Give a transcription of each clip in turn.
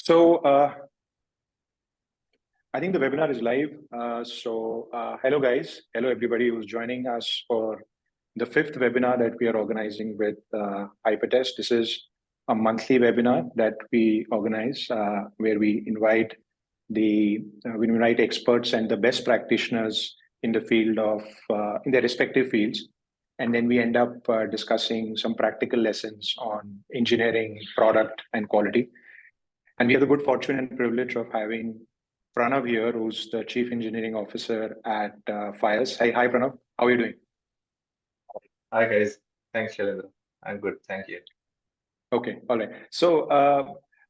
So I think the webinar is live. Hello guys, hello everybody who's joining us for the fifth webinar that we are organizing with HyperTest. This is a monthly webinar that we organize where we invite experts and the best practitioners in the field of in their respective fields, and then we end up discussing some practical lessons on engineering, product, and quality. And we have the good fortune and privilege of having Pranav here, who's the Chief Engineering Officer at Fyers. Hi, Pranav. How are you doing? Hi, guys. Thanks, Shailendra. I'm good. Thank you. Okay. All right. So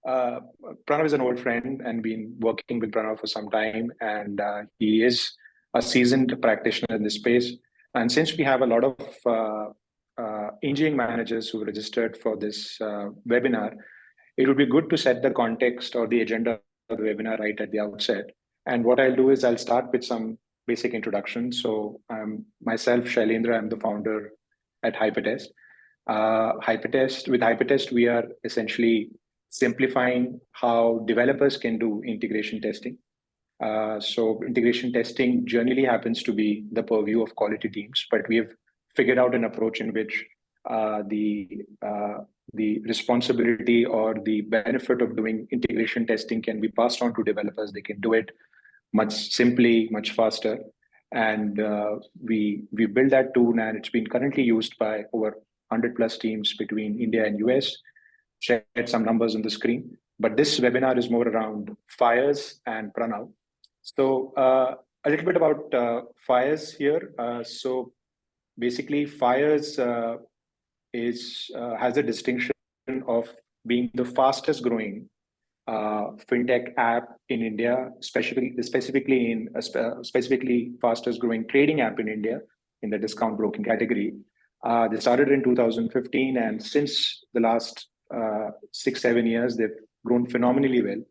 Pranav is an old friend and been working with Pranav for some time. And he is a seasoned practitioner in this space. And since we have a lot of engineering managers who registered for this webinar, it would be good to set the context or the agenda of the webinar right at the outset. And what I'll do is I'll start with some basic introduction. So myself, Shailendra, I'm the founder at HyperTest. With HyperTest, we are essentially simplifying how developers can do integration testing. So integration testing generally happens to be the purview of quality teams, but we have figured out an approach in which the responsibility or the benefit of doing integration testing can be passed on to developers. They can do it much simply, much faster. And we built that tool, and it's been currently used by over 100 plus teams between India and US. Shared some numbers on the screen. But this webinar is more around Fyers and Pranav. So a little bit about Fyers here. So basically, Fyers has a distinction of being the fastest growing fintech app in India, specifically fastest growing trading app in India in the discount broking category. They started in 2015, and since the last 6-7 years, they've grown phenomenally well.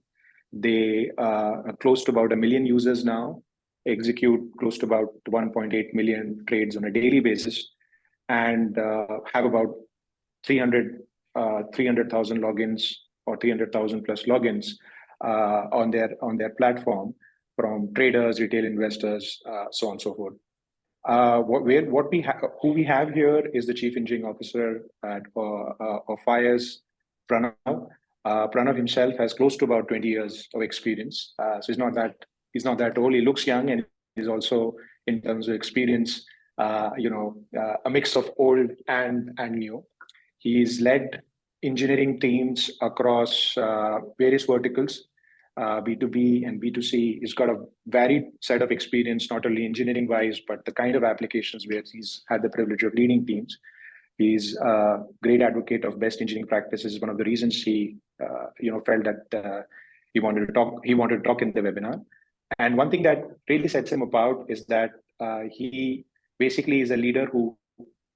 They are close to about 1 million users now, execute close to about 1.8 million trades on a daily basis, and have about 300,000 logins or 300,000 plus logins on their platform from traders, retail investors, so on and so forth. Who we have here is the Chief Engineering Officer of Fyers, Pranav. Pranav himself has close to about 20 years of experience. So he's not that old. He looks young, and he's also, in terms of experience, a mix of old and new. He's led engineering teams across various verticals, B2B and B2C. He's got a varied set of experience, not only engineering-wise, but the kind of applications where he's had the privilege of leading teams. He's a great advocate of best engineering practices. One of the reasons he, felt that he wanted to talk in the webinar. And one thing that really sets him apart is that he basically is a leader who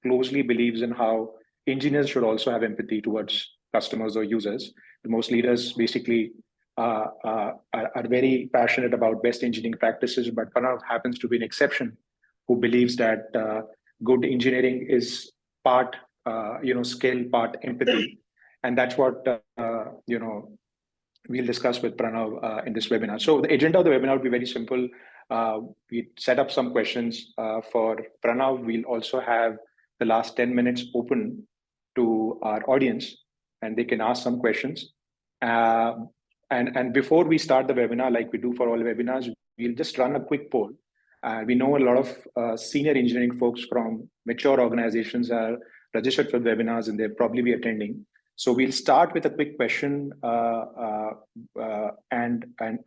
closely believes in how engineers should also have empathy towards customers or users. Most leaders basically are very passionate about best engineering practices, but Pranav happens to be an exception who believes that good engineering is part skill, part empathy. And that's what we'll discuss with Pranav in this webinar. So the agenda of the webinar will be very simple. We set up some questions for Pranav. We'll also have the last 10 minutes open to our audience, and they can ask some questions. And before we start the webinar, like we do for all webinars, we'll just run a quick poll. We know a lot of senior engineering folks from mature organizations are registered for webinars, and they'll probably be attending. So we'll start with a quick question, and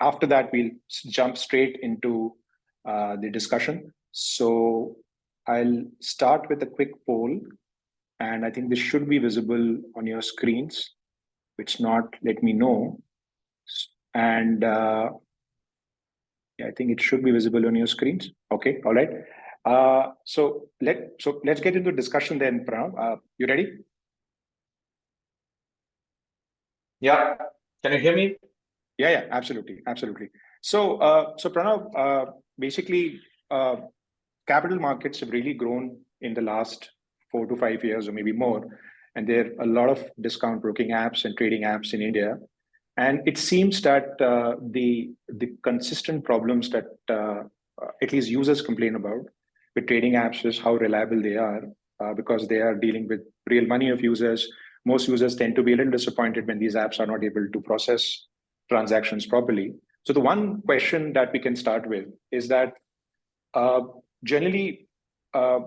after that, we'll jump straight into the discussion. So I'll start with a quick poll, and I think this should be visible on your screens. If it's not, let me know. And I think it should be visible on your screens. Okay, all right. So let's get into discussion then, Pranav. You ready? Yeah. Can you hear me? Yeah, absolutely. So Pranav, basically, capital markets have really grown in the last 4 to 5 years or maybe more. And there are a lot of discount broking apps and trading apps in India. And it seems that the consistent problems that at least users complain about with trading apps is how reliable they are, because they are dealing with real money of users. Most users tend to be a little disappointed when these apps are not able to process transactions properly. So the one question that we can start with is that uh, generally, uh,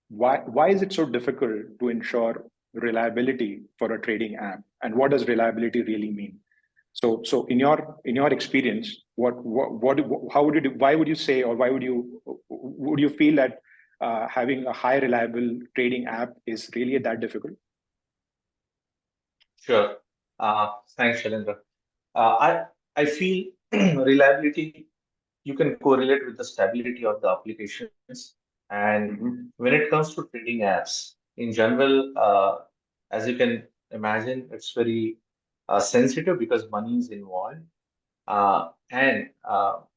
why is it so difficult to ensure reliability for a trading app, and what does reliability really mean? So in your experience, what how would you do, why would you say, or why would you feel that having a high reliable trading app is really that difficult? Sure. Thanks, Shailendra. I feel reliability you can correlate with the stability of the applications. And Hmm. when it comes to trading apps, in general, as you can imagine, it's very sensitive because money is involved. And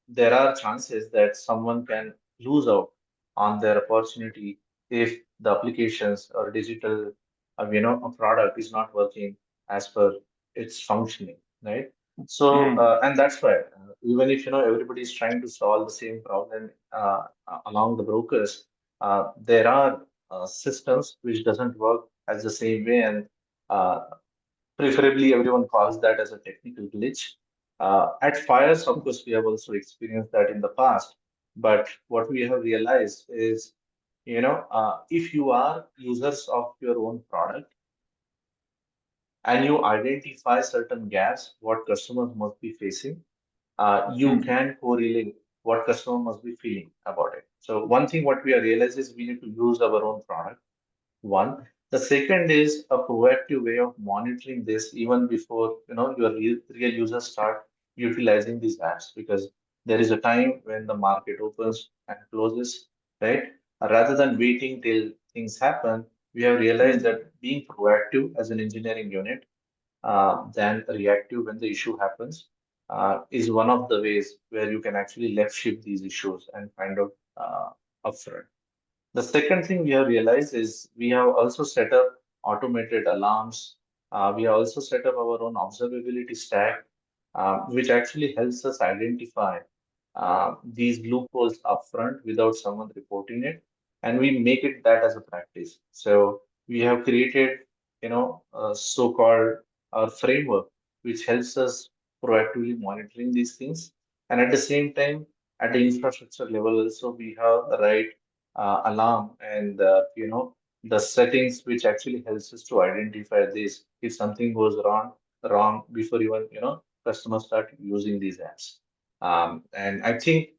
there are chances that someone can lose out on their opportunity if the applications or digital, a product is not working as per its functioning, right? So, Hmm. and that's why even if everybody is trying to solve the same problem along the brokers, there are systems which doesn't work as the same way, and uh, preferably, everyone calls that as a technical glitch. At Fyers, of course, we have also experienced that in the past. But what we have realized is, if you are users of your own product and you identify certain gaps, what customers must be facing, you Hmm. can correlate what customer must be feeling about it. So one thing what we are realizing is we need to use our own product one. The second is a proactive way of monitoring this even before your real users start utilizing these apps, because there is a time when the market opens and closes, right? Rather than waiting till things happen, we have realized Hmm. that being proactive as an engineering unit than reactive when the issue happens is one of the ways where you can actually left shift these issues and find out upfront. The second thing we have realized is we have also set up automated alarms. We have also set up our own observability stack, which actually helps us identify these loopholes upfront without someone reporting it, and we make it that as a practice. So we have created, a so-called framework which helps us proactively monitoring these things, and at the same time, at the infrastructure level, also we have the right alarm and the settings which actually helps us to identify this if something goes wrong before even customers start using these apps. And I think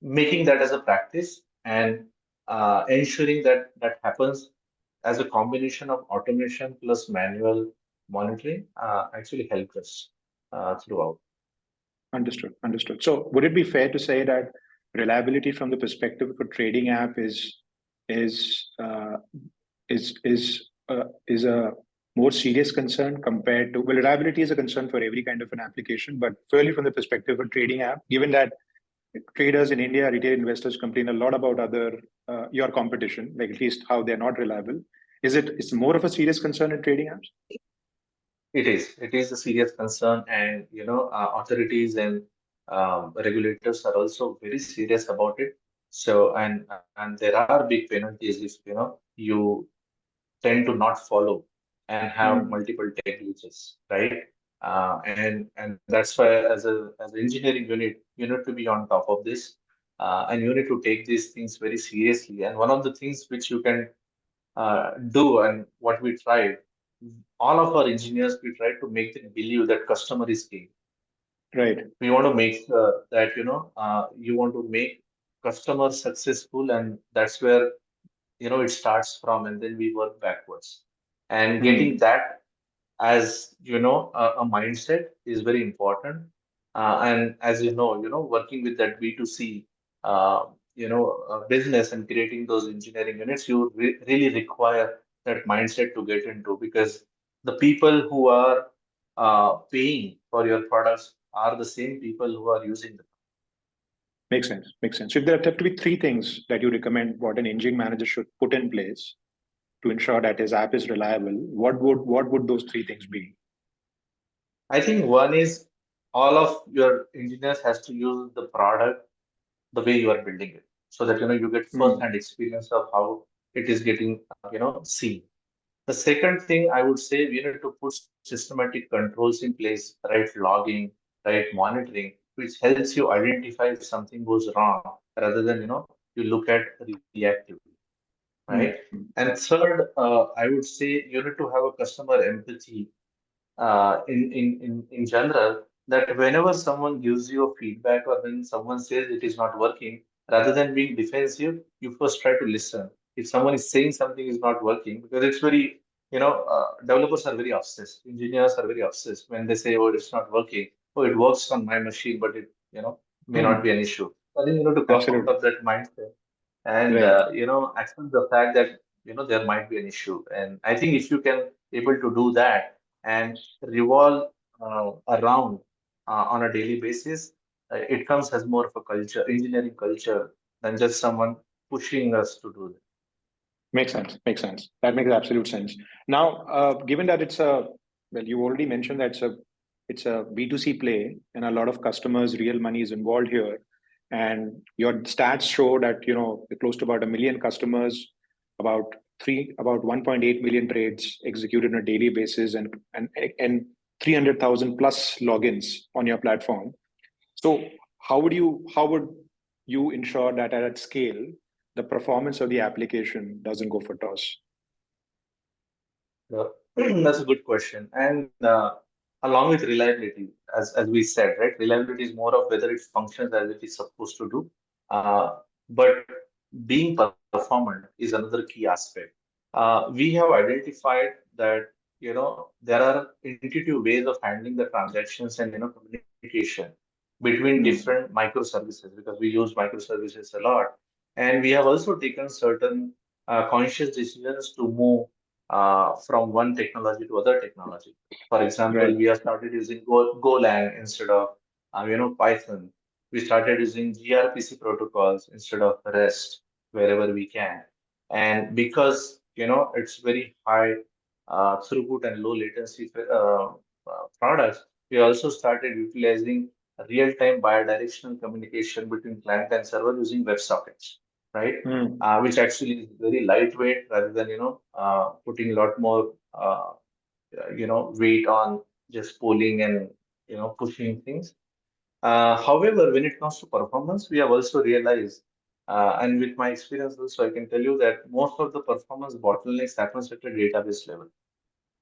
making that as a practice and ensuring that that happens as a combination of automation plus manual monitoring actually helps us throughout. Understood. So would it be fair to say that reliability from the perspective of a trading app is uh, is a more serious concern compared to, well, reliability is a concern for every kind of an application, but purely from the perspective of a trading app, given that traders in India, retail investors complain a lot about other your competition, like at least how they're not reliable. It's more of a serious concern in trading apps? It is. It is a serious concern, and authorities and regulators are also very serious about it. So, and there are big penalties if you tend to not follow and have Hmm. multiple tech glitches, right? And that's why as an engineering unit, you need to be on top of this, and you need to take these things very seriously. And one of the things which you can do and what we tried, all of our engineers, we try to make them believe that customer is king. Right. We want to make sure that you want to make customers successful, and that's where it starts from, and then we work backwards. And getting Hmm. that as a mindset is very important. And as working with that B2C business and creating those engineering units, you really require that mindset to get into, because the people who are paying for your products are the same people who are using them. Makes sense. Makes sense. So if there have to be three things that you recommend what an engineering manager should put in place to ensure that his app is reliable, what would those three things be? I think one is all of your engineers has to use the product the way you are building it, so that you get Mm, first-hand experience of how it is getting seen. The second thing I would say, we need to put systematic controls in place, right? Logging, right? Monitoring, which helps you identify if something goes wrong, rather than you look at reactively, right? mm, And third, I would say you need to have a customer empathy in general, that whenever someone gives you a feedback or when someone says it is not working, rather than being defensive, you first try to listen. If someone is saying something is not working, because it's very, developers are very obsessed, engineers are very obsessed when they say, oh, it's not working, oh, it works on my machine, but it, may not be mm. an issue. I think you know to come out Absolutely. of that mindset and Right. accept the fact that there might be an issue. And I think if you can able to do that and revolve around on a daily basis, it comes as more of a culture, engineering culture, than just someone pushing us to do that. Makes sense. Makes sense. That makes absolute sense. Now, given that it's a well, you already mentioned that it's a B2C play, and a lot of customers' real money is involved here. And your stats show that close to about a million customers, about 1.8 million trades executed on a daily basis, and 300,000 plus logins on your platform. So how would you ensure that at scale the performance of the application doesn't go for toss? Uh, that's a good question. And along with reliability, as we said, right, reliability is more of whether it functions as it is supposed to do. But being performant is another key aspect. We have identified that there are intuitive ways of handling the transactions and communication between different Hmm. microservices, because we use microservices a lot, and we have also taken certain conscious decisions to move from one technology to other technology. For example, Right. we have started using Golang instead of Python. We started using gRPC protocols instead of REST wherever we can. And because it's very high throughput and low latency products, we also started utilizing real-time bidirectional communication between client and server using WebSockets, right? Hmm. Which actually is very lightweight rather than putting a lot more weight on just polling and pushing things. However, when it comes to performance, we have also realized, and with my experience also, I can tell you that most of the performance bottlenecks happens at a database level,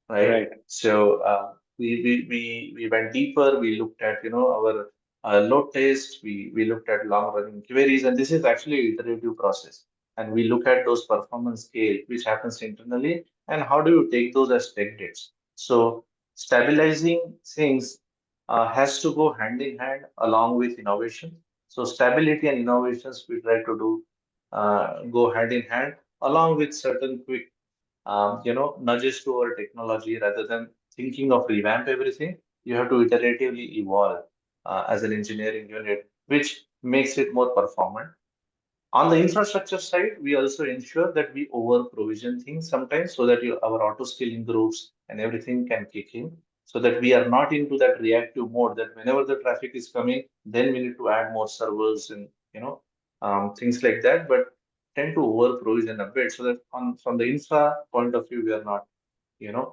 right? Right. So we went deeper. We looked at our load test. We looked at long running queries, and this is actually an iterative process. And we look at those performance scale which happens internally, and how do you take those as tech dates. So stabilizing things has to go hand in hand along with innovation. So stability and innovations we try to do go hand in hand along with certain quick nudges to our technology. Rather than thinking of revamp everything, you have to iteratively evolve as an engineering unit, which makes it more performant. On the infrastructure side, we also ensure that we over provision things sometimes so that our auto scaling groups and everything can kick in, so that we are not into that reactive mode that whenever the traffic is coming, then we need to add more servers and things like that. But tend to over provision a bit so that from the infra point of view, we are not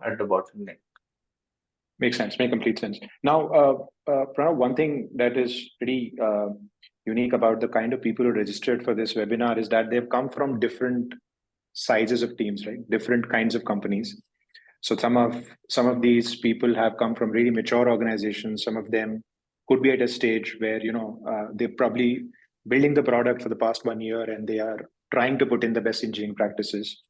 at the bottleneck. Makes sense. Make complete sense. Now, Pranav, one thing that is pretty unique about the kind of people who registered for this webinar is that they've come from different sizes of teams, right? Different kinds of companies. So some of these people have come from really mature organizations. Some of them could be at a stage where they're probably building the product for the past 1 year and they are trying to put in the best engineering practices.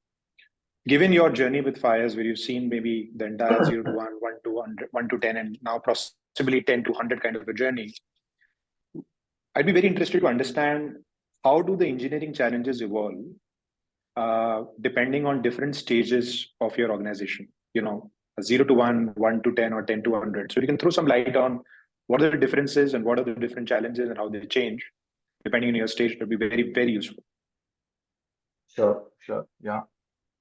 Given your journey with Fyers, where you've seen maybe the entire 0 to 1, 1 to 100, 1 to 10, and now possibly 10 to 100 kind of a journey, I'd be very interested to understand how do the engineering challenges evolve depending on different stages of your organization. A 0 to 1, 1 to 10, or 10 to 100. So you can throw some light on what are the differences and what are the different challenges and how they change depending on your stage. That would be very, very useful. Sure, sure, yeah.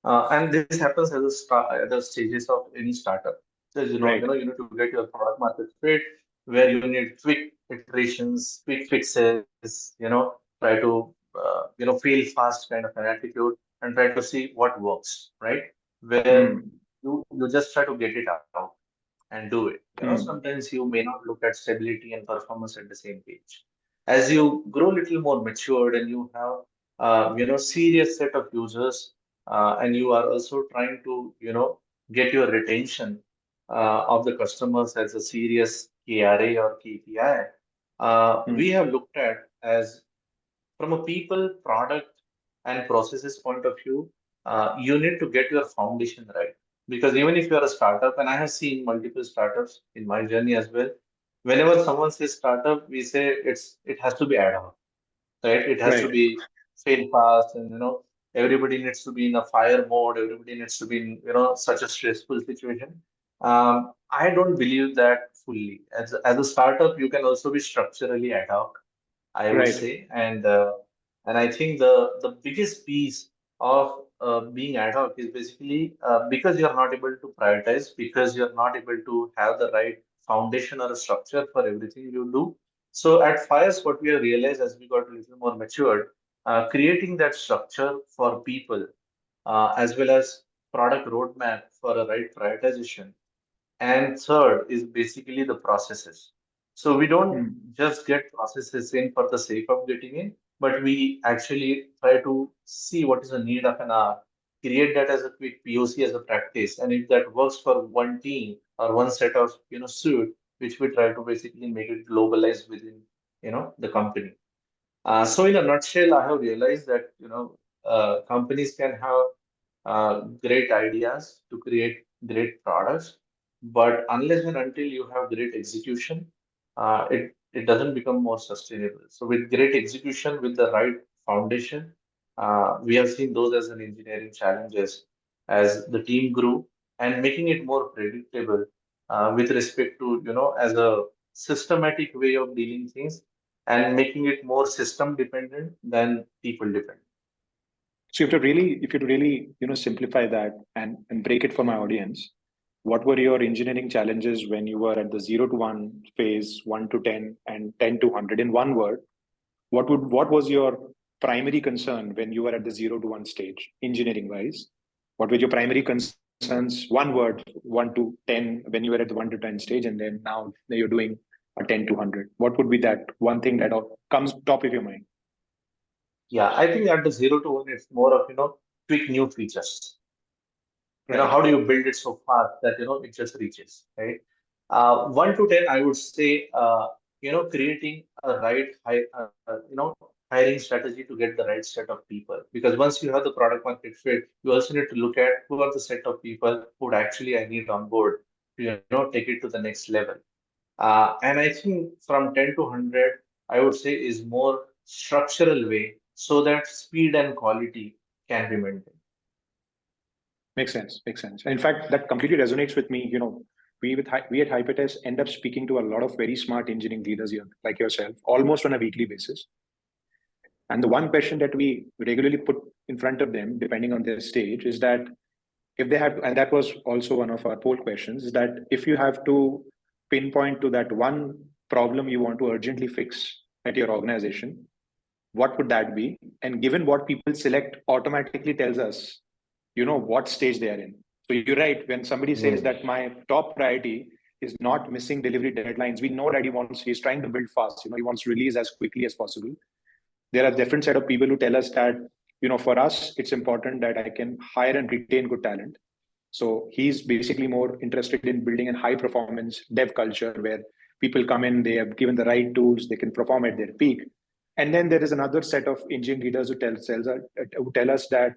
And this happens at the stages of any startup. because Right. you need to get your product market fit, where you need quick iterations, quick fixes, try to fail fast kind of an attitude, and try to see what works, right? Where Mm, you just try to get it out and do it. mm, Sometimes you may not look at stability and performance at the same page. As you grow a little more matured and you have serious set of users, and you are also trying to get your retention of the customers as a serious KRA or KPI, we mm, have looked at as from a people, product, and processes point of view, you need to get your foundation right. Because even if you are a startup, and I have seen multiple startups in my journey as well, whenever someone says startup, we say it has to be ad hoc, right? It has to right. be fail fast, and everybody needs to be in a fire mode. Everybody needs to be in such a stressful situation. I don't believe that fully. As a startup, you can also be structurally ad hoc, I would Right. say, and I think the biggest piece of being ad hoc is basically because you're not able to prioritize, because you're not able to have the right foundation or a structure for everything you do. So at Fires, what we have realized as we got a little more matured, creating that structure for people, as well as product roadmap for a right prioritization, and third is basically the processes. So we don't Mm. just get processes in for the sake of getting in, but we actually try to see what is the need of an hour, create that as a quick POC as a practice. And if that works for one team or one set of suite, which we try to basically make it globalized within the company. So in a nutshell, I have realized that companies can have great ideas to create great products, but unless and until you have great execution, it doesn't become more sustainable. So with great execution, with the right foundation, we have seen those as an engineering challenges as the team grew, and making it more predictable with respect to as a systematic way of dealing things, and making it more system dependent than people dependent. So if you to really, simplify that and break it for my audience, what were your engineering challenges when you were at the 0 to 1 phase, 1 to 10, and 10 to 100? In one word, what was your primary concern when you were at the 0 to 1 stage, engineering wise? What were your primary concerns? One word, 1 to 10, when you were at the 1 to 10 stage, and then now you're doing a 10 to 100. What would be that one thing that comes top of your mind? Yeah, I think at the 0 to 1, it's more of quick new features. How Right. do you build it so fast that it just reaches, right? 1 to 10, I would say, creating a right hiring strategy to get the right set of people. Because once you have the product market fit, you also need to look at who are the set of people who would actually I need on board to take it to the next level. And I think from 10 to 100, I would say is more structural way so that speed and quality can be maintained. Makes sense. Makes sense. And in fact, that completely resonates with me. We at HyperTest end up speaking to a lot of very smart engineering leaders here, like yourself, almost on a weekly basis. And the one question that we regularly put in front of them, depending on their stage, is that if they have, and that was also one of our poll questions, is that if you have to pinpoint to that one problem you want to urgently fix at your organization, what would that be? And given what people select automatically tells us, what stage they are in. So you're right. When somebody says Mm. that my top priority is not missing delivery deadlines, we know that he's trying to build fast. He wants to release as quickly as possible. There are different set of people who tell us that, for us, it's important that I can hire and retain good talent. So he's basically more interested in building a high performance dev culture where people come in, they have given the right tools, they can perform at their peak. And then there is another set of engineering leaders who tell us that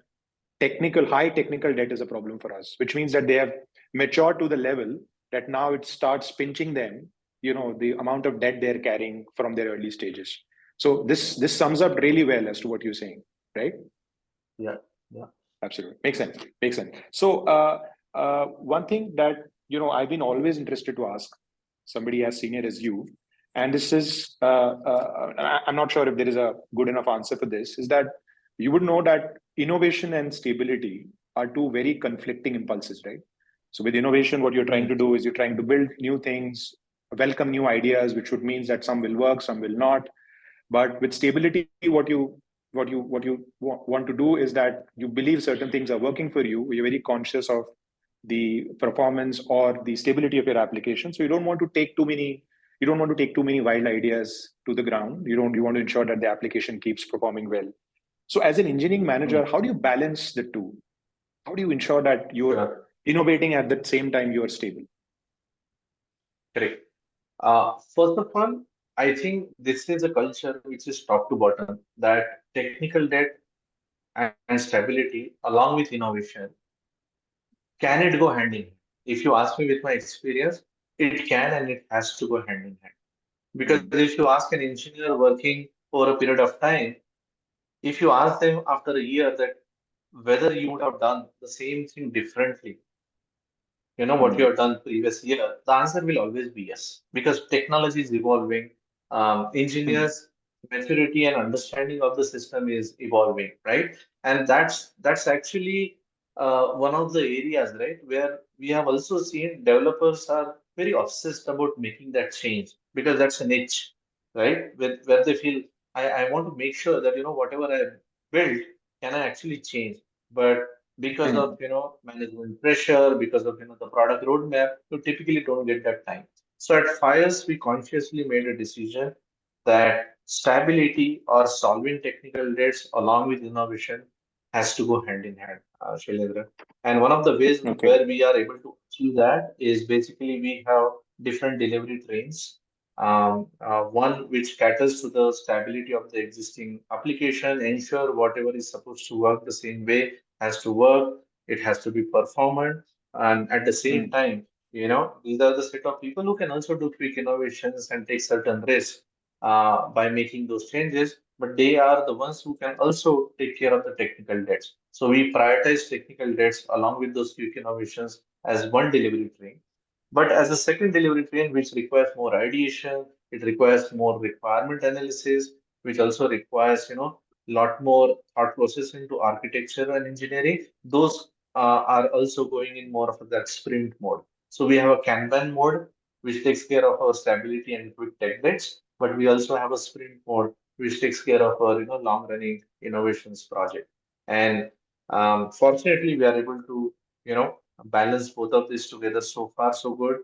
high technical debt is a problem for us, which means that they have matured to the level that now it starts pinching them, the amount of debt they're carrying from their early stages. So this sums up really well as to what you're saying, right? Yeah, yeah. Absolutely. Makes sense. Makes sense. So one thing that, I've been always interested to ask somebody as senior as you, and this is, I'm not sure if there is a good enough answer for this, is that you would know that innovation and stability are two very conflicting impulses, right? So with innovation, what you're trying Mm. to do is you're trying to build new things, welcome new ideas, which would mean that some will work, some will not. But with stability, what you want to do is that you believe certain things are working for you. You're very conscious of the performance or the stability of your application. So you don't want to take too many wild ideas to the ground. You want to ensure that the application keeps performing well. So as an engineering manager, Mm. how do you balance the two? How do you ensure that you're Sure. innovating at the same time you are stable? Correct. First of all, I think this is a culture which is top to bottom that technical debt and stability, along with innovation, can it go hand in hand? If you ask me with my experience, it can and it has to go hand in hand. Because Mm, if you ask an engineer working over a period of time, if you ask them after a year that whether you would have done the same thing differently, what you mm, have done previous year, the answer will always be yes, because technology is evolving. mm, Engineers' maturity and understanding of the system is evolving, right? And that's actually one of the areas, right, where we have also seen developers are very obsessed about making that change because that's a niche, right? Where they feel I want to make sure that whatever I built can I actually change, but because of mm. management pressure, because of the product roadmap, you typically don't get that time. So at Fyers, we consciously made a decision that stability or solving technical debts along with innovation has to go hand in hand, Shailendra. And one of the ways Okay. where we are able to achieve that is basically we have different delivery trains. One which caters to the stability of the existing application, ensure whatever is supposed to work the same way has to work, it has to be performant, and at the same Mm, time, these are the set of people who can also do quick innovations and take certain risks by making those changes, but they are the ones who can also take care of the technical debts. So we prioritize technical debts along with those quick innovations as one delivery train. But as a second delivery train, which requires more ideation, it requires more requirement analysis, which also requires, lot more thought process into architecture and engineering. Those are also going in more of that sprint mode. So we have a Kanban mode, which takes care of our stability and quick tech bets, but we also have a sprint mode, which takes care of our, long running innovations project. And fortunately, we are able to, balance both of these together so far, so good.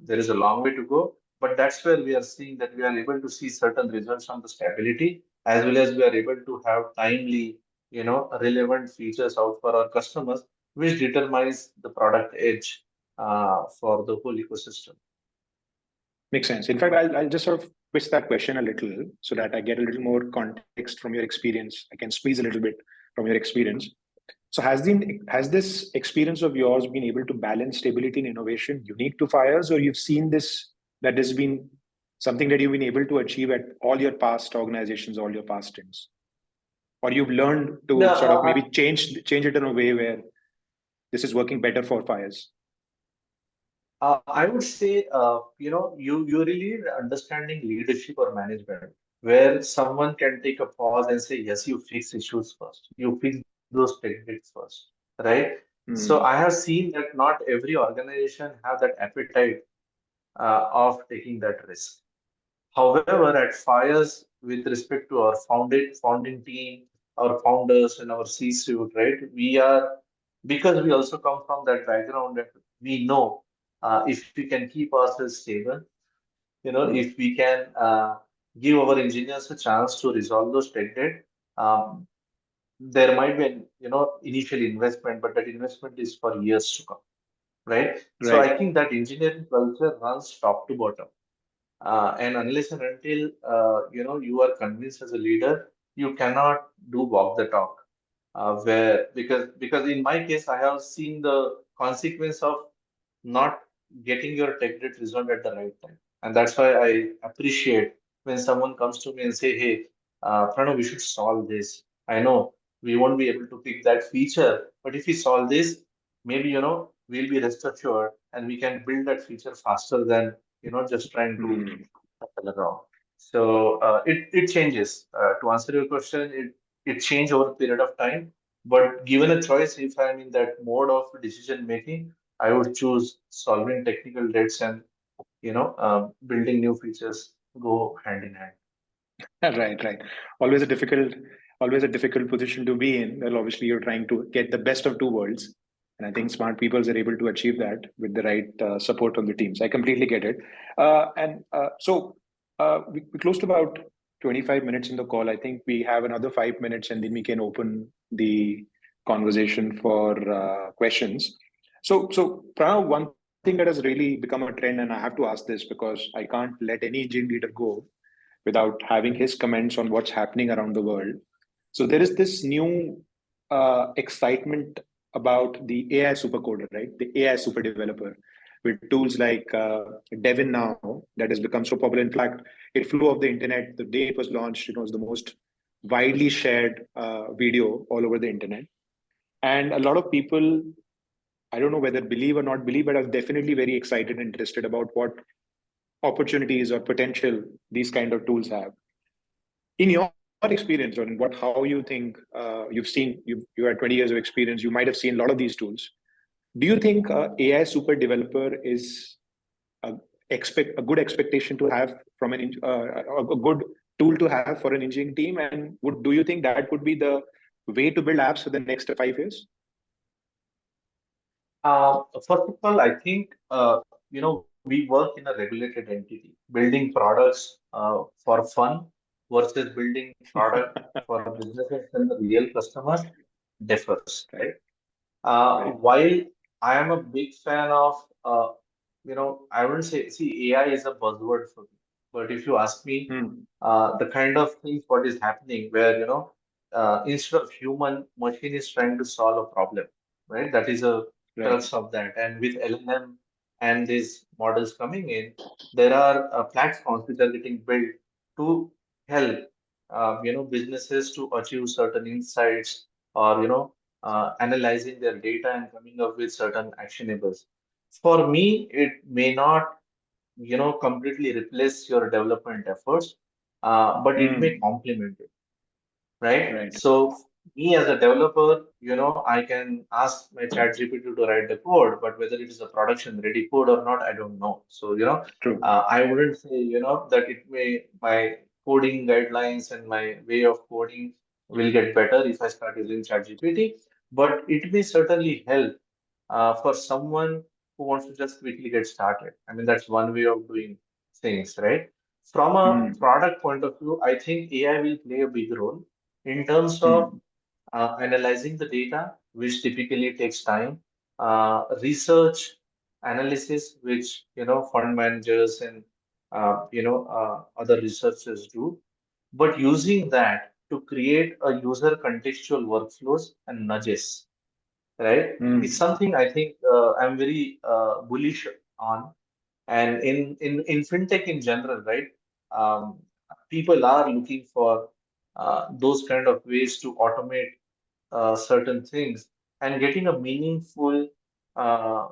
There is a long way to go, but that's where we are seeing that we are able to see certain results on the stability as well as we are able to have timely, relevant features out for our customers, which determines the product edge for the whole ecosystem. makes sense. In fact, I'll just sort of twist that question a little so that I get a little more context from your experience. I can squeeze a little bit from your experience. So has this experience of yours been able to balance stability and innovation unique to Fires, or you've seen this that has been something that you've been able to achieve at all your past organizations, all your past stints, or you've learned No, to sort of maybe change it in a way where this is working better for Fires? I would say, you really need understanding leadership or management, where someone can take a pause and say, yes, you fix issues first, you fix those techniques first, right? So I Mm, have seen that not every organization have that appetite of taking that risk. However, at Fires, with respect to our founding team, our founders and our C-suite, right? We are because we also come from that background that we know if we can keep ourselves stable, mm, if we can give our engineers a chance to resolve those tech debt, um, there might be an initial investment, but that investment is for years to come, right? So right. I think that engineering culture runs top to bottom. And unless and until you are convinced as a leader, you cannot do walk the talk. Where because in my case, I have seen the consequence of not getting your tech debt resolved at the right time, and that's why I appreciate when someone comes to me and say, "Hey, Pranav, we should solve this. I know we won't be able to pick that feature, but if we solve this, maybe we'll be rest assured, and we can build that feature faster than just trying to Mm, settle around." So it changes. To answer your question, it changed over a period of time. But given a choice, if I'm in that mode of decision making, I would choose solving technical debts and building new features go hand in hand. Right, right. Always a difficult, always a difficult position to be in. Well, obviously, you're trying to get the best of two worlds, and I think smart people are able to achieve that with the right support from the teams. I completely get it. We close to about 25 minutes in the call. I think we have another 5 minutes, and then we can open the conversation for questions. Pranav, one thing that has really become a trend, and I have to ask this because I can't let any engineering leader go without having his comments on what's happening around the world. So there is this new excitement about the AI supercoder, right? The AI super developer with tools like Devin now that has become so popular. In fact, it flew off the internet the day it was launched. It was the most widely shared video all over the internet. And a lot of people, I don't know whether believe or not believe, but are definitely very excited and interested about what opportunities or potential these kind of tools have. In your experience, or in what how you think you've seen, you had 20 years of experience, you might have seen a lot of these tools. Do you think AI super developer is a, a good expectation to have from a good tool to have for an engineering team, and would do you think that would be the way to build apps for the next 5 years? First of all, I think we work in a regulated entity. Building products for fun versus building product for businesses and the real customers differs, Right, right? right. While I am a big fan of, I wouldn't say, see, AI is a buzzword for me. But if you ask me, Hmm. the kind of things what is happening where, instead of human, machine is trying to solve a problem, right? That is a Right. crux of that. And with LLM and these models coming in, there are platforms which are getting built to help, businesses to achieve certain insights or, analyzing their data and coming up with certain actionables. For me, it may not, completely replace your development efforts, but it may Hmm. complement it, right? Right. So me as a developer, I can ask my chat GPT to write the code, but whether it is a production ready code or not, I don't know. So, True. I wouldn't say, that it may, my coding guidelines and my way of coding will get better if I start using chat GPT, but it may certainly help for someone who wants to just quickly get started. I mean, that's one way of doing things, right? From a Hmm. product point of view, I think AI will play a big role in terms of Hmm. analyzing the data, which typically takes time, research analysis, which fund managers and other researchers do, but using that to create a user contextual workflows and nudges, right? It's Hmm. something I think I'm very bullish on. And in fintech in general, right? Um, People are looking for those kind of ways to automate certain things and getting a meaningful uh,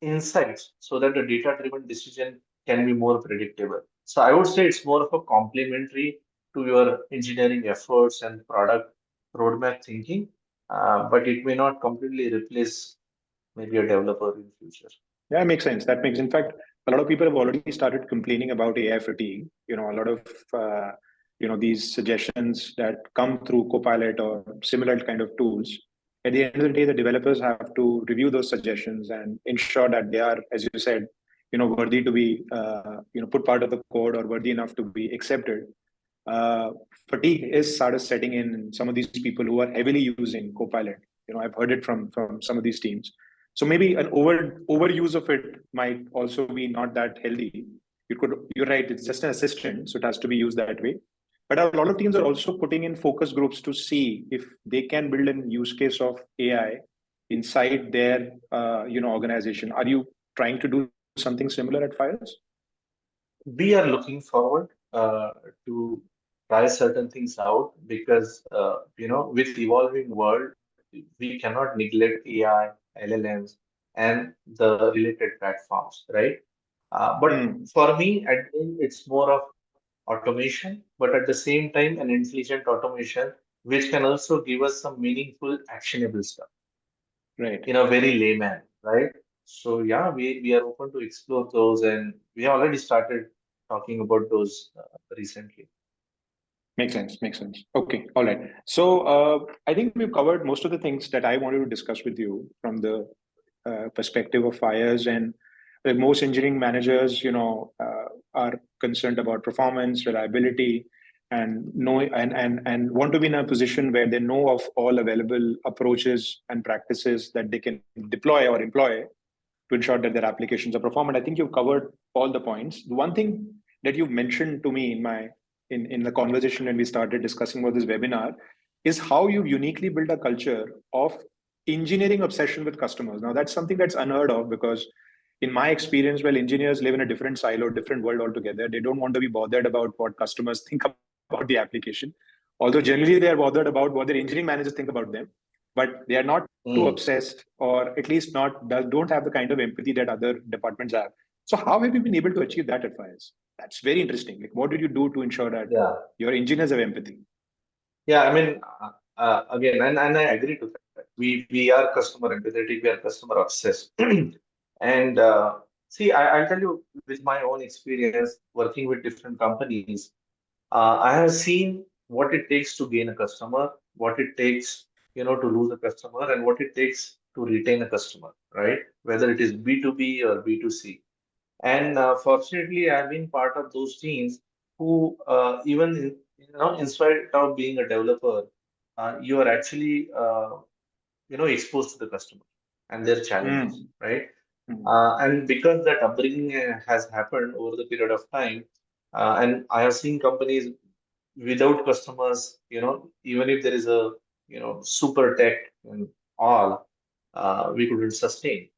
insights so that the data-driven decision can be more predictable. So I would say it's more of a complementary to your engineering efforts and product roadmap thinking, but it may not completely replace maybe a developer in future. Yeah, it makes sense. That makes, in fact, a lot of people have already started complaining about AI fatigue. A lot of these suggestions that come through Copilot or similar kind of tools. At the end of the day, the developers have to review those suggestions and ensure that they are, as you said, worthy to be, put part of the code or worthy enough to be accepted. uh, Fatigue is started setting in some of these people who are heavily using Copilot. I've heard it from some of these teams. So maybe an overuse of it might also be not that healthy. You're right. It's just an assistant, so it has to be used that way. But a lot of teams are also putting in focus groups to see if they can build a use case of AI inside their organization. Are you trying to do something similar at Fires? We are looking forward to try certain things out because with evolving world, we cannot neglect AI, LLMs, and the related platforms, right? But Hmm. for me, I think it's more of automation, but at the same time, an intelligent automation which can also give us some meaningful, actionable stuff Right. in a very layman, right? So yeah, we are open to explore those, and we already started talking about those recently. Makes sense. Makes sense. Okay. All right. So I think we've covered most of the things that I wanted to discuss with you from the perspective of Fyers, and most engineering managers, are concerned about performance, reliability, and know and want to be in a position where they know of all available approaches and practices that they can deploy or employ to ensure that their applications are performant. I think you've covered all the points. The one thing that you've mentioned to me in the conversation when we started discussing about this webinar is how you've uniquely built a culture of engineering obsession with customers. Now that's something that's unheard of, because in my experience, well, engineers live in a different silo, different world altogether. They don't want to be bothered about what customers think about the application. Although generally they are bothered about what their engineering managers think about them, but they are not too Mm, obsessed, or at least don't have the kind of empathy that other departments have. So how have you been able to achieve that at Fires? That's very interesting. Like, what did you do to ensure that yeah, your engineers have empathy? yeah. I mean, again, and I agree to that. We are customer empathetic. We are customer obsessed. And see, I'll tell you with my own experience working with different companies. I have seen what it takes to gain a customer, what it takes, to lose a customer, and what it takes to retain a customer, right? Whether it is B2B or B2C. And fortunately, I've been part of those teams who, even in spite of being a developer, you are actually, exposed to the customer and their challenges, Mm, right? mm, And because that upbringing has happened over the period of time, and I have seen companies without customers, even if there is a, super tech and all, we couldn't sustain,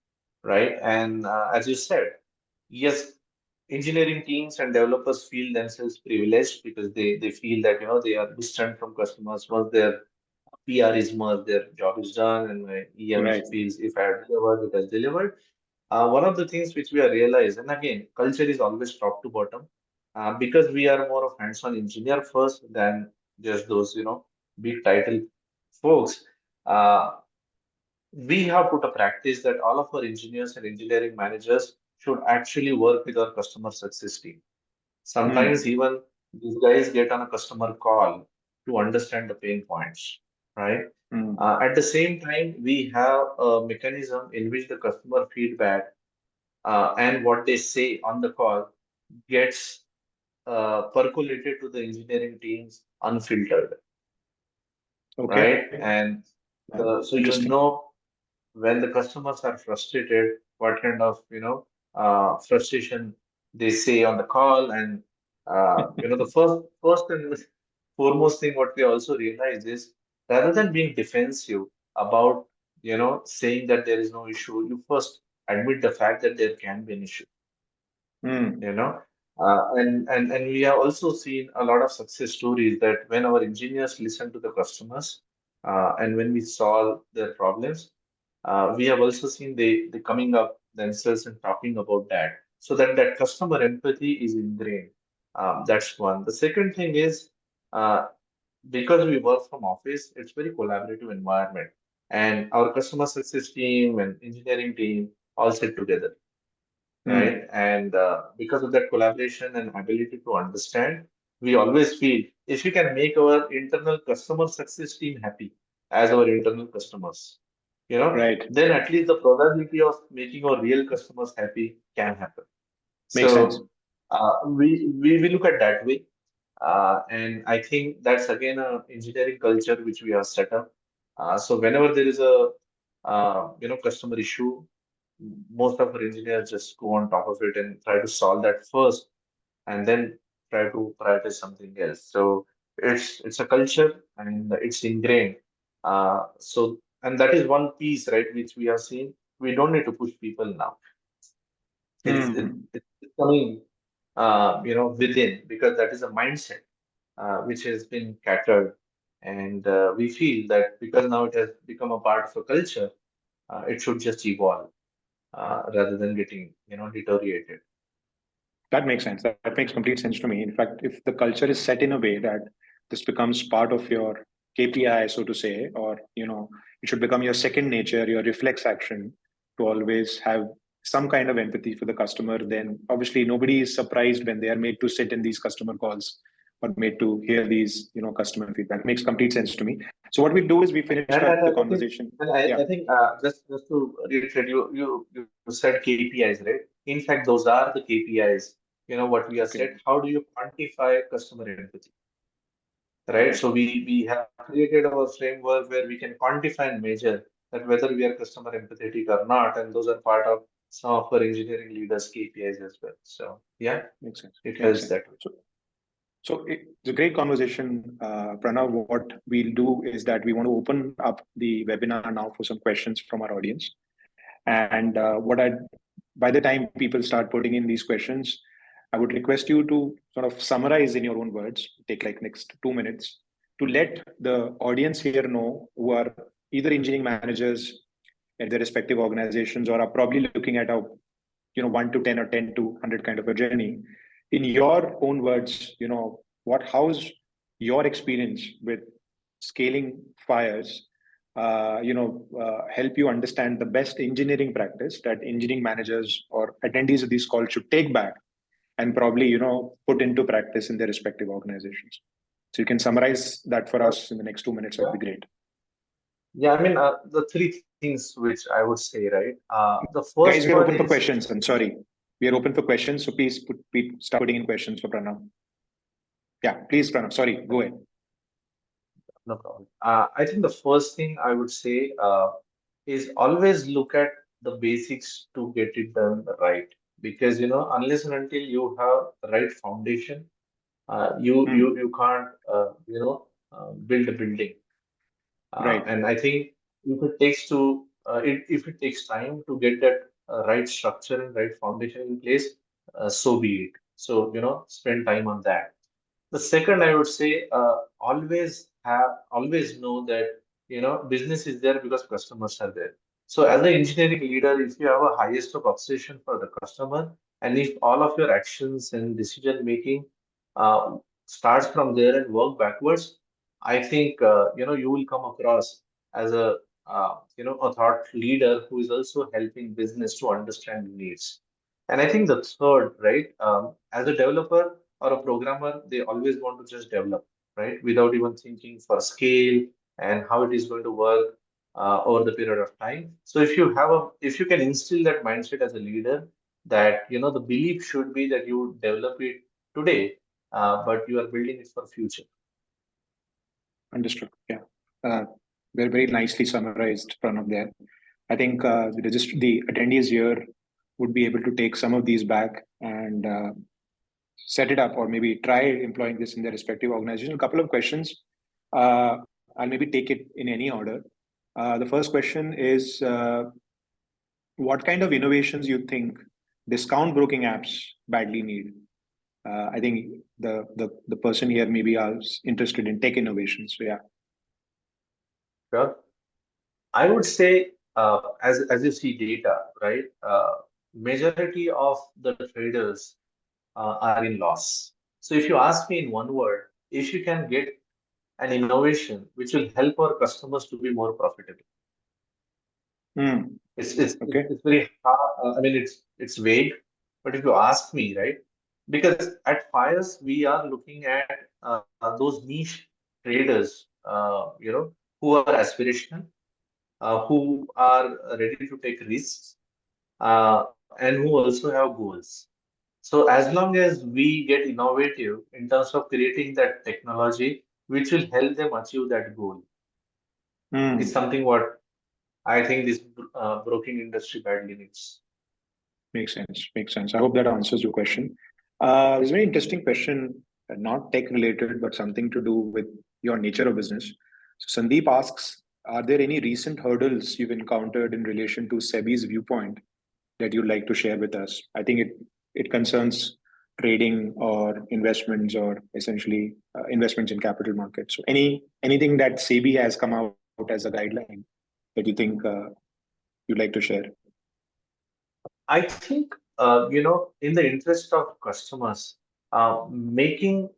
right? And as you said, yes, engineering teams and developers feel themselves privileged because they feel that, they are distant from customers. Once their PR is merged, their job is done, and my EM right. feels if I have delivered, it has delivered. One of the things which we are realized, and again, culture is always top to bottom, because we are more of hands-on engineer first than just those, big title folks. Uh, we have put a practice that all of our engineers and engineering managers should actually work with our customer success team. Sometimes Mm, even these guys get on a customer call to understand the pain points, right? mm. At the same time, we have a mechanism in which the customer feedback and what they say on the call gets percolated to the engineering teams unfiltered, Okay. right? And so Interesting. when the customers are frustrated, what kind of frustration they say on the call, and the first and foremost thing what we also realize is rather than being defensive about saying that there is no issue, you first admit the fact that there can be an issue, Mm, you know. And we have also seen a lot of success stories that when our engineers listen to the customers and when we solve their problems, we have also seen they coming up themselves and talking about that, so that that customer empathy is ingrained. That's one. The second thing is, uh, because we work from office, it's very collaborative environment, and our customer success team and engineering team all sit together, right? mm, And because of that collaboration and ability to understand, we always feel if we can make our internal customer success team happy as our internal customers, right. then at least the probability of making our real customers happy can happen. Makes sense. So we look at that way. And I think that's again a engineering culture which we have set up. So whenever there is a customer issue, most of our engineers just go on top of it and try to solve that first, and then try to prioritize something else. So it's a culture and it's ingrained. So and that is one piece, right, which we have seen. We don't need to push people now. Mm, It's coming, within, because that is a mindset which has been catered, and we feel that because now it has become a part of a culture, it should just evolve rather than getting deteriorated. that makes sense. That makes complete sense to me. In fact, if the culture is set in a way that this becomes part of your KPI, so to say, or it should become your second nature, your reflex action to always have some kind of empathy for the customer, then obviously nobody is surprised when they are made to sit in these customer calls or made to hear these, customer feedback. Makes complete sense to me. So what we do is we finished And, up the I think, conversation. and I, Yeah. I think just to reiterate, you said KPIs, right? In fact, those are the KPIs. What we have Okay. said. How do you quantify customer empathy, right? Right. So we have created our framework where we can quantify and measure that whether we are customer empathetic or not, and those are part of some of our engineering leaders' KPIs as well. So yeah, Makes sense. it Makes helps sense. that way. So it's a great conversation, Pranav. What we'll do is that we want to open up the webinar now for some questions from our audience. And by the time people start putting in these questions, I would request you to sort of summarize in your own words, take like next 2 minutes, to let the audience here know who are either engineering managers at their respective organizations or are probably looking at a 1 to 10 or 10 to 100 kind of a journey. In your own words, how's your experience with scaling Fyers help you understand the best engineering practice that engineering managers or attendees of this call should take back and probably put into practice in their respective organizations. So you can summarize that for us in the next 2 minutes. That'd be great. Yeah, I mean, the three things which I would say, right? The Guys, first we are one open for is, questions. I'm sorry, we are open for questions. So please start putting in questions for Pranav. Yeah, please, Pranav. Sorry, go ahead. no problem. I think the first thing I would say is always look at the basics to get it done right. Because, unless and until you have the right foundation, you can't, build a building. Right. And I think if it takes time to get that right structure and right foundation in place, so be it. So, spend time on that. The second, I would say, always know that, business is there because customers are there. So as an engineering leader, if you have a highest of obsession for the customer, and if all of your actions and decision making uh, starts from there and work backwards, I think, you will come across as a thought leader who is also helping business to understand needs. And I think the third, right, as a developer or a programmer, they always want to just develop, right, without even thinking for scale and how it is going to work over the period of time. So if you can instill that mindset as a leader, that the belief should be that you develop it today, but you are building it for future. Understood. Yeah. Uh, very nicely summarized, Pranav, there. I think the attendees here would be able to take some of these back and set it up or maybe try employing this in their respective organization. A couple of questions. Uh, I'll maybe take it in any order. The first question is what kind of innovations you think discount broking apps badly need? I think the person here maybe is interested in tech innovations. So yeah. Sure. I would say, as you see data, right? Majority of the traders are in loss. So if you ask me in one word, if you can get an innovation which will help our customers to be more profitable, Hmm. Okay. it's very hard. I mean, it's vague, but if you ask me, right? Because at Fires we are looking at those niche traders, who are aspirational, who are ready to take risks, and who also have goals. So as long as we get innovative in terms of creating that technology which will help them achieve that goal, is Hmm. something what I think this broking industry badly needs. Makes sense. Makes sense. I hope that answers your question. It's a very interesting question, not tech related, but something to do with your nature of business. So Sandeep asks, are there any recent hurdles you've encountered in relation to SEBI's viewpoint that you'd like to share with us? I think it concerns trading or investments or essentially investments in capital markets. So anything that SEBI has come out as a guideline that you think you'd like to share? I think, in the interest of customers, making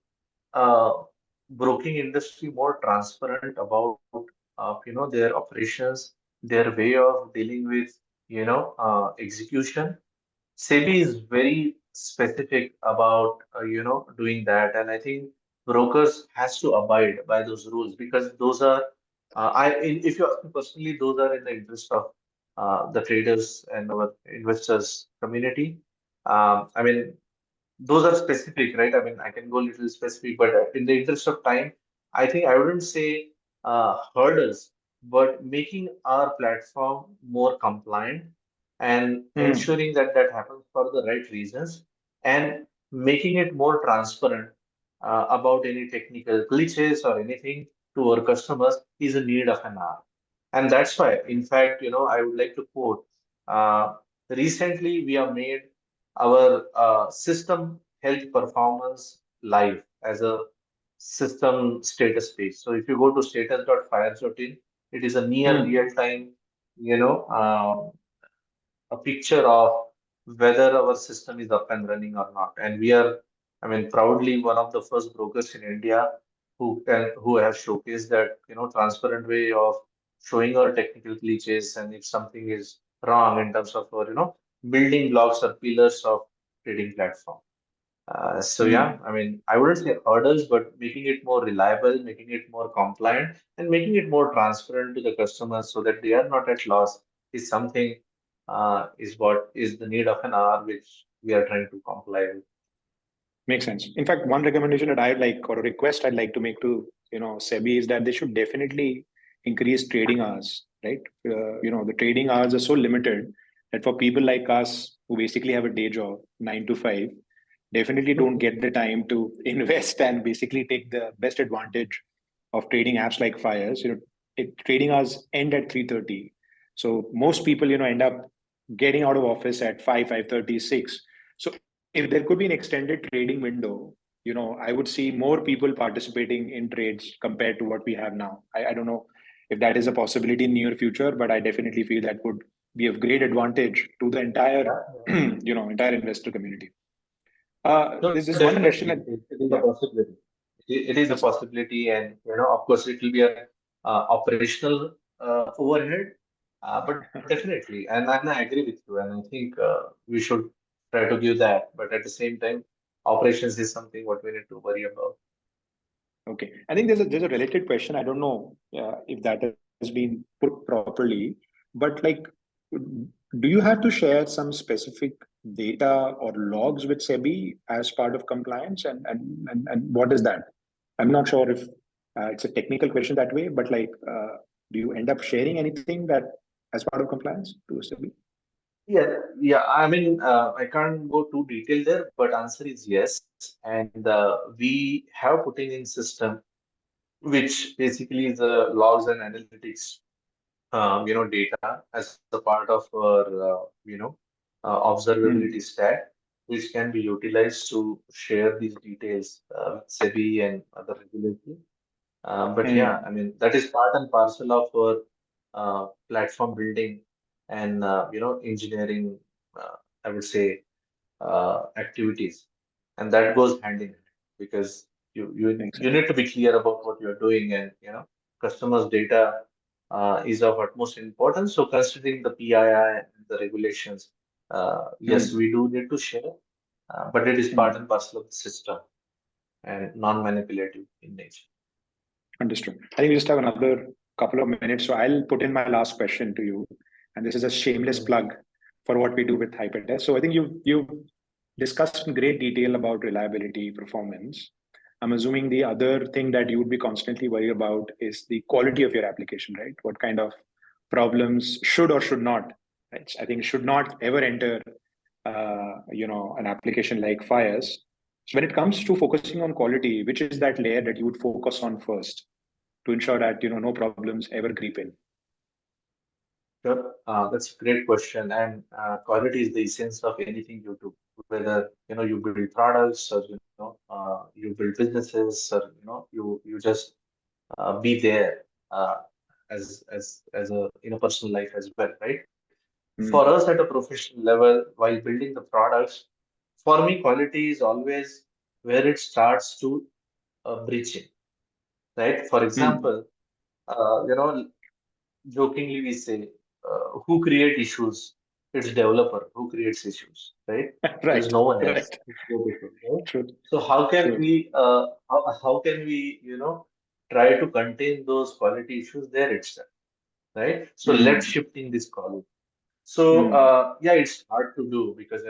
uh, broking industry more transparent about their operations, their way of dealing with execution. SEBI is very specific about doing that, and I think brokers has to abide by those rules because those are if you ask me personally, those are in the interest of the traders and our investors community. I mean, those are specific, right? I mean, I can go a little specific, but in the interest of time, I think I wouldn't say hurdles, but making our platform more compliant and Hmm. ensuring that that happens for the right reasons and making it more transparent about any technical glitches or anything to our customers is a need of an hour. And that's why, in fact, I would like to quote, recently we have made our system health performance live as a system status page. So if you go to status.fyers.in, it is a near Hmm. real time, you know, uh, a picture of whether our system is up and running or not. And we are, I mean, proudly one of the first brokers in India who have showcased that transparent way of showing our technical glitches and if something is wrong in terms of our building blocks or pillars of trading platform. So yeah, Hmm. I mean, I wouldn't say hurdles, but making it more reliable, making it more compliant, and making it more transparent to the customers so that they are not at loss is something is what is the need of an hour which we are trying to comply with. Makes sense. In fact, one recommendation that I'd like or a request I'd like to make to SEBI is that they should definitely increase trading hours. Right? The trading hours are so limited that for people like us who basically have a day job, 9 to 5, definitely don't get the time to invest and basically take the best advantage of trading apps like Fyers. Trading hours end at 3:30, so most people end up getting out of office at 5:30, 6. So if there could be an extended trading window, I would see more people participating in trades compared to what we have now. I don't know if that is a possibility in near future, but I definitely feel that would be of great advantage to the entire Yeah, yeah. entire investor community. No, There's this one question definitely. that, It is a yeah, possibility. It is a that's possibility, and of course, it will be a operational overhead, but definitely, and I agree with you, and I think we should try to give that. But at the same time, operations is something what we need to worry about. okay. I think there's a related question. I don't know if that has been put properly, but like, do you have to share some specific data or logs with SEBI as part of compliance, and what is that? I'm not sure if it's a technical question that way, but like, do you end up sharing anything that as part of compliance to SEBI? Yeah, yeah. I mean, I can't go too detailed there, but answer is yes. And we have putting in system, which basically is the logs and analytics data as a part of our, observability Hmm. stack, which can be utilized to share these details with SEBI and other regulators. But yeah, I Hmm. mean, that is part and parcel of our platform building and, engineering, I would say, activities. And that goes hand in hand because Makes you sense. need to be clear about what you're doing and, customers' data is of utmost importance. So considering the PII and the regulations, yes, we Hmm. do need to share, but it is part and Hmm. parcel of the system and non-manipulative in nature. Understood. I think we just have another couple of minutes, so I'll put in my last question to you, and this is a shameless Mhm. plug for what we do with HyperTest. So I think you've discussed in great detail about reliability, performance. I'm assuming the other thing that you would be constantly worried about is the quality of your application, right? What kind of problems should or should not, right? I think should not ever enter, an application like Fires. So when it comes to focusing on quality, which is that layer that you would focus on first to ensure that no problems ever creep in? Sure. That's a great question. And quality is the essence of anything you do, whether you build products or you build businesses or you just be there as a in a personal life as well, right? For Mm, us at a professional level, while building the products, for me, quality is always where it starts to breaching, right? For mm, example, jokingly we say, who create issues? it's developer who creates issues, right? There is Right. no one else Right. who creates issues, right? True. So how can True. we how can we try to contain those quality issues there itself, right? So let's Mm. shift in this column. So Mm. yeah, it's hard to do because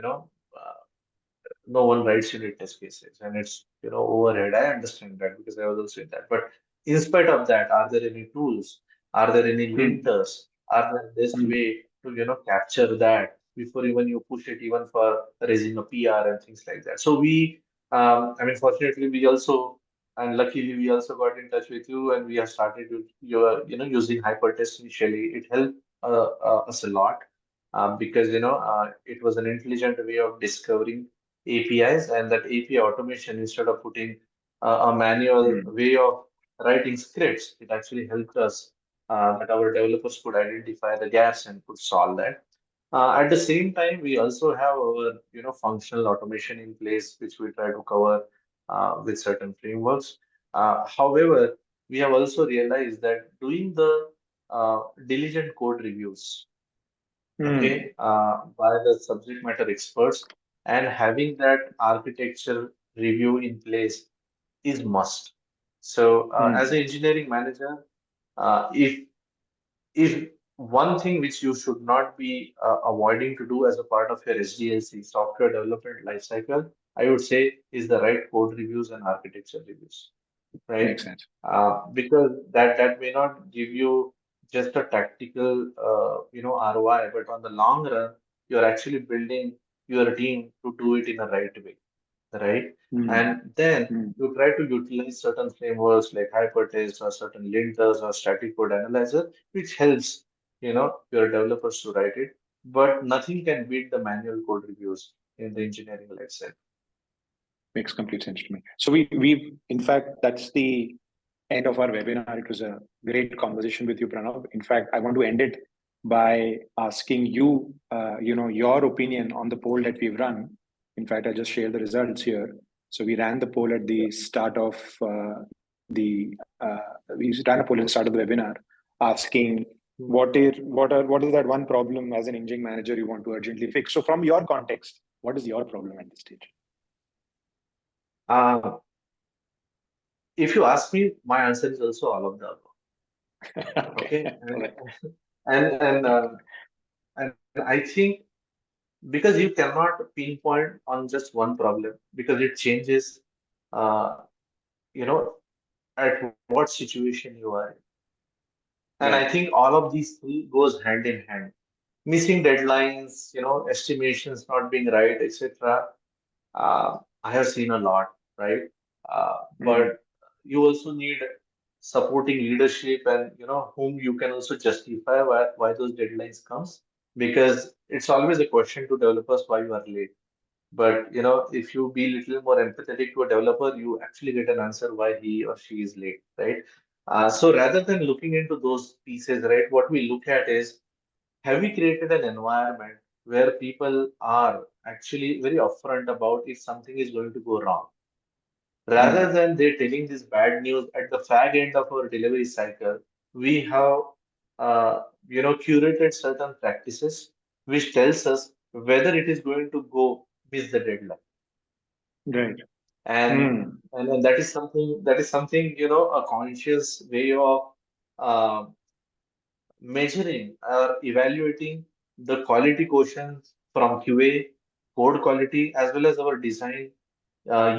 no one writes unit test cases and it's overhead. I understand that because I was also in that. But in spite of that, are there any tools? Are there any Mm. linters? Are there best Mm. way to capture that before even you push it even for raising a PR and things like that? So we I mean fortunately we also and luckily we also got in touch with you and we have started with your using HyperTest initially. It helped us a lot because it was an intelligent way of discovering APIs, and that API automation, instead of putting a manual Mm. way of writing scripts, it actually helped us that our developers could identify the gaps and could solve that. At the same time, we also have our functional automation in place, which we try to cover with certain frameworks. However, we have also realized that doing the diligent code reviews, Mm. okay, by the subject matter experts, and having that architecture review in place is must. So, as Mm. an engineering manager, if one thing which you should not be avoiding to do as a part of your SDLC, software development lifecycle, I would say is the right code reviews and architecture reviews, right? Makes sense. Because that may not give you just a tactical, ROI, but on the long run, you're actually building your team to do it in a right way, right? Mm. And then Mm. you try to utilize certain frameworks like HyperTest or certain linters or static code analyzer, which helps, your developers to write it. But nothing can beat the manual code reviews in the engineering lifecycle. Makes complete sense to me. So we in fact, that's the end of our webinar. It was a great conversation with you, Pranav. In fact, I want to end it by asking you, your opinion on the poll that we've run. In fact, I just shared the results here. So we ran the poll at the start of the we ran a poll at the start of the webinar, asking Hmm. what is that one problem as an engineering manager you want to urgently fix. So from your context, what is your problem at this stage? Uh, if you ask me, my answer is also all of the above. Okay, Okay, all and right. and and and I think because you cannot pinpoint on just one problem because it changes, uh, you know, at what situation you are in. And I Right. think all of these three goes hand in hand. Missing deadlines, estimations not being right, etc. I have seen a lot, right? Mm. But you also need supporting leadership and whom you can also justify why those deadlines comes because it's always a question to developers why you are late. But if you be little more empathetic to a developer, you actually get an answer why he or she is late, right? So rather than looking into those pieces, right, what we look at is have we created an environment where people are actually very upfront about if something is going to go wrong, rather Mm. than they telling this bad news at the fag end of our delivery cycle. We have curated certain practices which tells us whether it is going to go miss the deadline, Right. and Mm. and that is something a conscious way of uh, measuring or evaluating the quality quotient from QA, code quality, as well as our design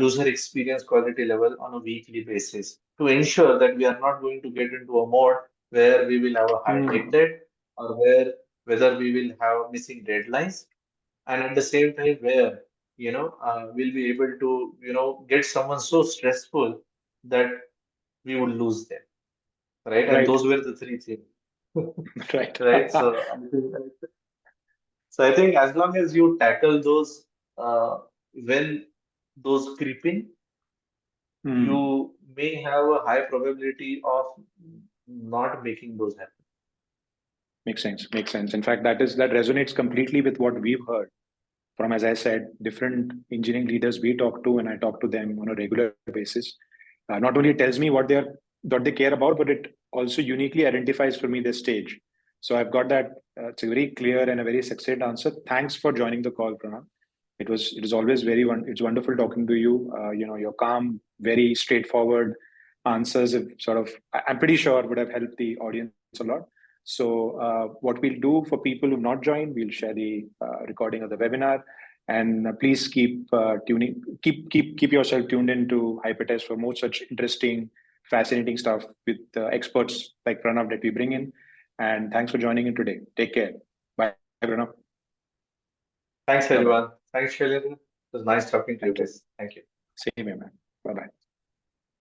user experience quality level on a weekly basis to ensure that we are not going to get into a mode where we will have a high tech Mm. debt or whether we will have missing deadlines, and at the same time where we'll be able to get someone so stressful that we would lose them, right? And Right. those were the three things. Right. Right. So I think as long as you tackle those when those creep in, Mm. you may have a high probability of not making those happen. Makes sense. Makes sense. In fact, that resonates completely with what we've heard from, as I said, different engineering leaders we talk to, and I talk to them on a regular basis. Not only tells me what they care about, but it also uniquely identifies for me their stage. So I've got that. It's a very clear and a very succinct answer. Thanks for joining the call, Pranav. It is always it's wonderful talking to you. You're calm, very straightforward answers have I'm pretty sure would have helped the audience a lot. So what we'll do for people who've not joined, we'll share the recording of the webinar, and please keep keep yourself tuned into HyperTest for more such interesting, fascinating stuff with experts like Pranav that we bring in. And thanks for joining in today. Take care. Bye, Pranav. Thanks, Bye-bye. everyone. Thanks, Shailendra. It was nice talking to you Thank you. guys. Thank you. Same here, man. Bye-bye.